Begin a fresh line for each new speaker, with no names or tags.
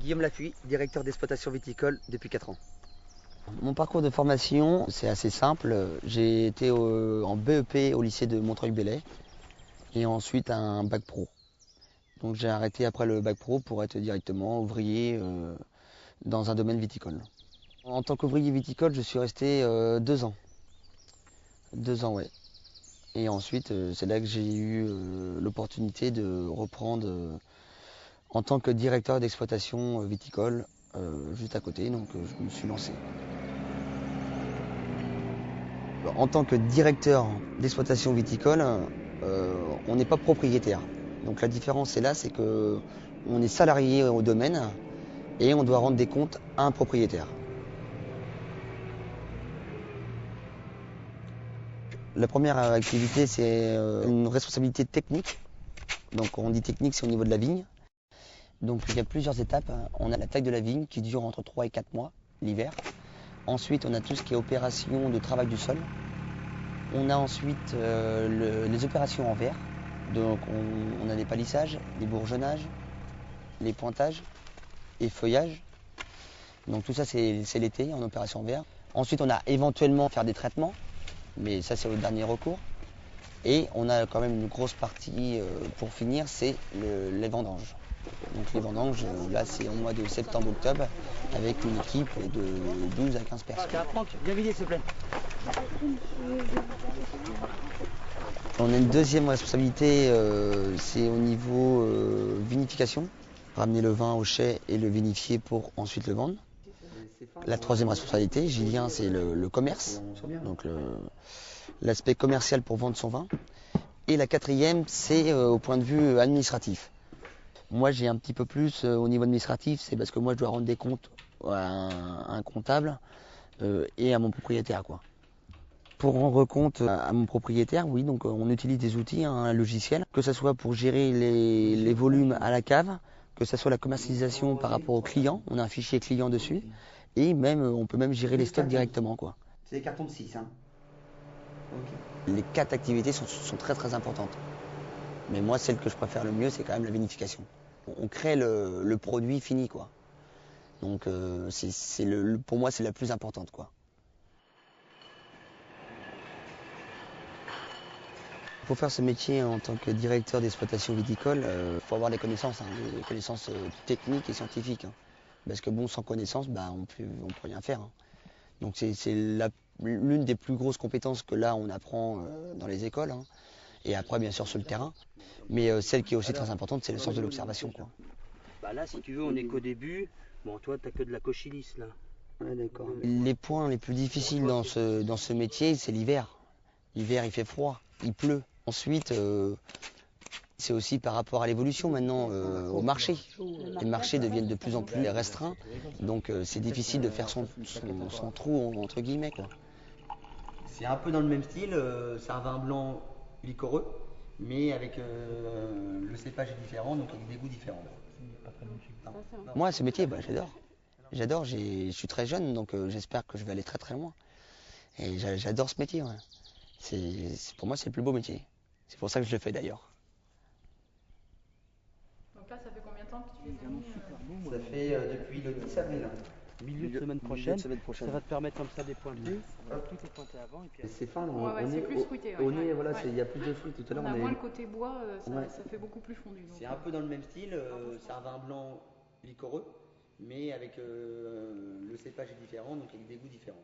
Guillaume Lapuy, directeur d'exploitation viticole depuis 4 ans. Mon parcours de formation, c'est assez simple. J'ai été en BEP au lycée de Montreuil-Bellay et ensuite un bac pro. Donc j'ai arrêté après le bac pro pour être directement ouvrier dans un domaine viticole. En tant qu'ouvrier viticole, je suis resté 2 ans. 2 ans, ouais. Et ensuite, c'est là que j'ai eu l'opportunité de reprendre en tant que directeur d'exploitation viticole juste à côté. Donc je me suis lancé. En tant que directeur d'exploitation viticole, on n'est pas propriétaire. Donc la différence est là, c'est que on est salarié au domaine et on doit rendre des comptes à un propriétaire. La première activité, c'est une responsabilité technique. Donc on dit technique, c'est au niveau de la vigne. Donc il y a plusieurs étapes. On a la taille de la vigne qui dure entre 3 et 4 mois l'hiver. Ensuite, on a tout ce qui est opération de travail du sol. On a ensuite les opérations en verre. Donc on a des palissages, des bourgeonnages, les pointages et feuillages. Donc tout ça c'est l'été en opération en verre. Ensuite on a éventuellement faire des traitements, mais ça c'est au dernier recours. Et on a quand même une grosse partie pour finir, c'est les vendanges. Donc les vendanges, là c'est au mois de septembre-octobre avec une équipe de 12 à 15 personnes. Franck, viens vider s'il te plaît. On a une deuxième responsabilité, c'est au niveau vinification. Ramener le vin au chai et le vinifier pour ensuite le vendre. La troisième responsabilité, Julien, c'est le commerce, donc l'aspect commercial pour vendre son vin. Et la quatrième, c'est au point de vue administratif. Moi, j'ai un petit peu plus au niveau administratif, c'est parce que moi, je dois rendre des comptes à un comptable et à mon propriétaire, quoi. Pour rendre compte à mon propriétaire, oui, donc on utilise des outils, un logiciel, que ce soit pour gérer les volumes à la cave, que ce soit la commercialisation par rapport aux clients, on a un fichier client dessus, et même on peut même gérer les stocks directement, quoi. C'est des cartons de 6, hein. Okay. Les 4 activités sont très très importantes. Mais moi, celle que je préfère le mieux, c'est quand même la vinification. On crée le produit fini, quoi. Donc pour moi, c'est la plus importante, quoi. Pour faire ce métier en tant que directeur d'exploitation viticole, il faut avoir des connaissances, des connaissances techniques et scientifiques. Parce que bon, sans connaissances, on ne peut rien faire. Donc c'est l'une des plus grosses compétences que là on apprend dans les écoles. Et après, bien sûr, sur le terrain. Mais celle qui est aussi très importante, c'est le sens de l'observation, quoi.
Là, si tu veux, on n'est qu'au début. Bon, toi, tu n'as que de la cochilisse, là.
Ouais, d'accord. Les points les plus difficiles dans ce métier, c'est l'hiver. L'hiver, il fait froid, il pleut. Ensuite, c'est aussi par rapport à l'évolution maintenant au marché. Les marchés deviennent de plus en plus restreints, donc c'est difficile de faire son trou, entre guillemets, quoi. C'est un peu dans le même style, c'est un vin blanc liquoreux, mais avec le cépage est différent, donc avec des goûts différents. Moi, ce métier, j'adore. J'adore, je suis très jeune, donc j'espère que je vais aller très très loin. Et j'adore ce métier, ouais. Pour moi, c'est le plus beau métier. C'est pour ça que je le fais d'ailleurs.
Donc là, ça fait combien de temps que tu les as mis
Ça fait depuis le 10 avril.
Milieu de semaine prochaine, ça va te permettre comme ça des pointés, tout est pointé avant. Et puis
c'est fin,
c'est plus fruité.
Voilà, il y a plus de fruits. Tout à l'heure,
on a moins le côté bois, ça fait beaucoup plus fondu.
C'est un peu dans le même style, c'est un vin blanc liquoreux, mais avec le cépage est différent, donc avec des goûts différents.